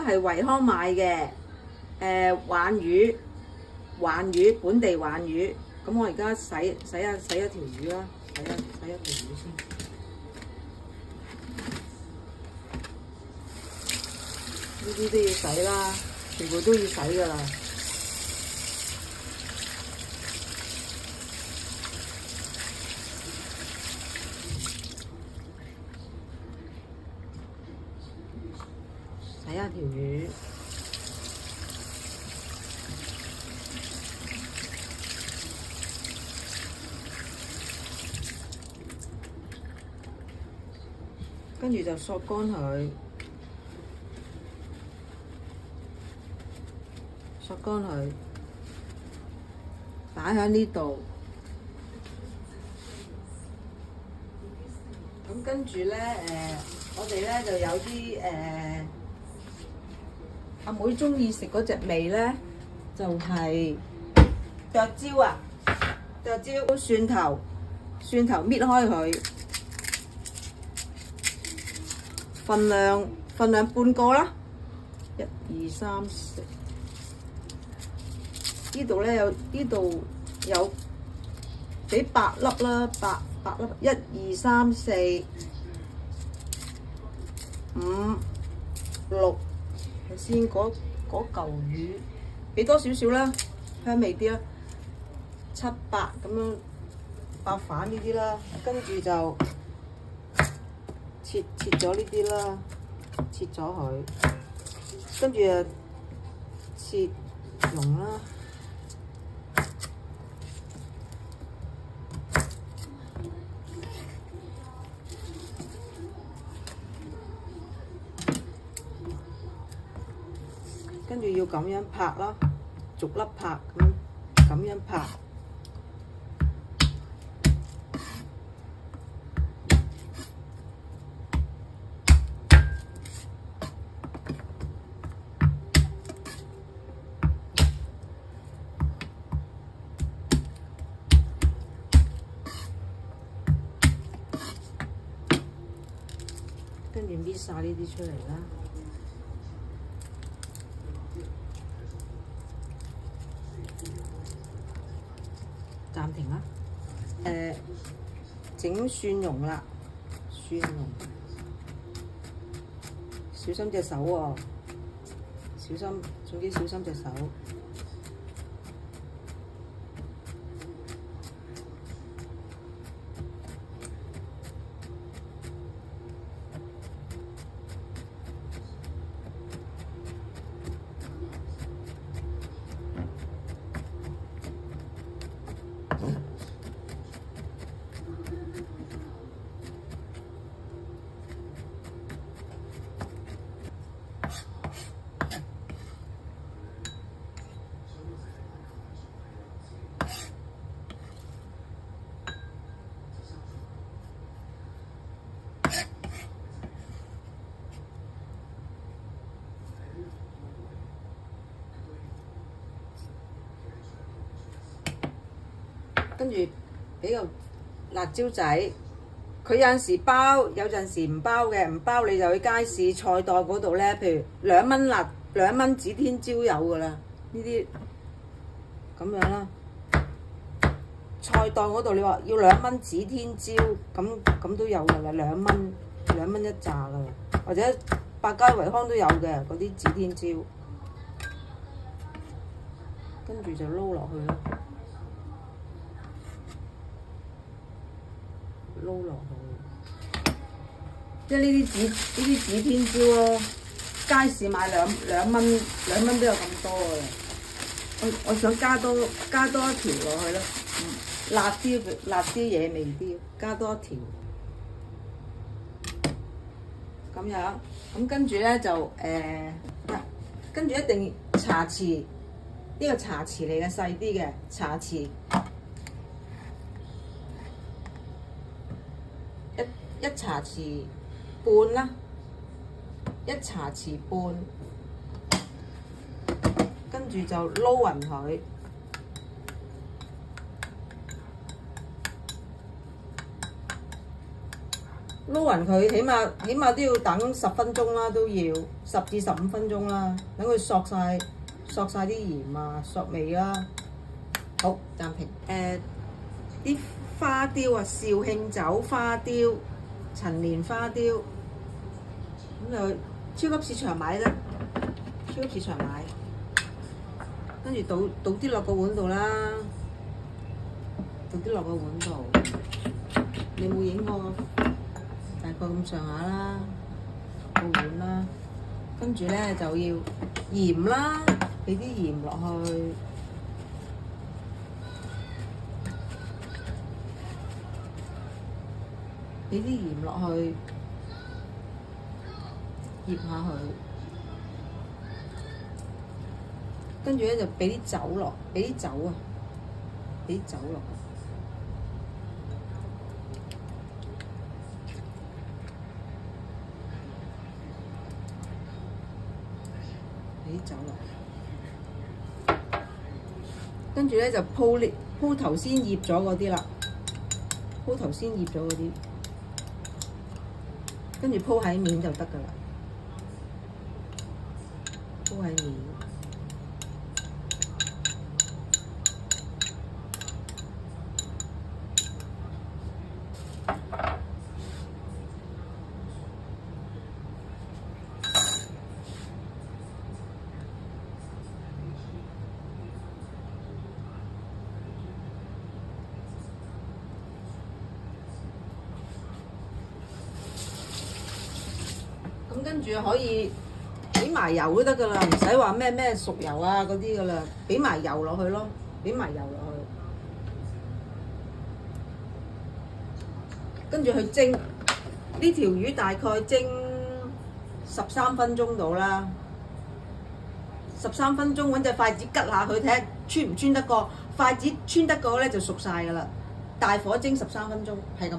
係惠康買嘅鯇魚，本地鯇魚。咁我而家洗一條魚啦，洗一條魚先。呢啲都要洗啦，全部都要洗㗎啦。洗下條魚。跟住就索乾佢，擺喺呢度。咁跟住咧，我哋咧就有啲阿妹中意食嗰隻味咧，就係剁椒啊，剁椒蒜頭搣開佢。份量半個啦，1、2、3、4。呢度有俾8粒啦，8粒，1、2、3、4、5、6。頭先嗰嚿魚俾多少少啦，香味啲啦，7、8咁樣8瓣呢啲啦，跟住就切咗呢啲啦，切咗佢，跟住就切蓉啦，跟住要咁樣拍啦，逐粒拍咁樣拍。跟住搣晒呢啲出嚟啦，暫停啦。整蒜蓉啦，小心隻手喎，總之小心隻手。跟住俾個辣椒仔，佢有陣時包，有陣時唔包嘅。唔包你就去街市菜檔嗰度咧，譬如2蚊指天椒有㗎啦，呢啲咁樣啦。菜檔嗰度你話要2蚊指天椒，咁都有㗎啦，2蚊一紮㗎啦，或者百佳惠康都有嘅嗰啲指天椒，跟住就撈落去啦。撈落去，即係呢啲指天椒咯，街市買2蚊都有咁多嘅。我想加多一條落去啦，辣啲嘢味啲，加多一條。咁樣，咁跟住咧就跟住一定茶匙，呢個茶匙嚟嘅，細啲嘅茶匙。一茶匙半啦，1茶匙半，跟住就撈勻佢，撈勻佢，起碼都要等10分鐘啦，都要10至15分鐘啦，等佢索晒啲鹽啊，索味啦。好，暫停。啲花雕啊，紹興酒花雕、陳年花雕，咁就超級市場買啫，超級市場買。跟住倒啲落個碗度啦，倒啲落個碗度。你冇影過？大概咁上下啦，個碗啦。跟住咧就要鹽啦，俾啲鹽落去。俾啲鹽落去，醃下佢。跟住咧就俾啲酒落，俾啲酒啊，俾啲酒落。俾啲酒落。跟住咧就鋪頭先醃咗嗰啲啦，鋪頭先醃咗嗰啲。跟住鋪喺面就得㗎啦，鋪喺面。咁跟住可以俾埋油都得㗎啦，唔使話咩熟油啊嗰啲㗎啦，俾埋油落去咯，俾埋油落去，跟住去蒸。呢條魚大概蒸13分鐘到啦，13分鐘揾隻筷子吉下佢睇下穿唔穿得過，筷子穿得過咧就熟晒㗎啦。大火蒸13分鐘，係咁。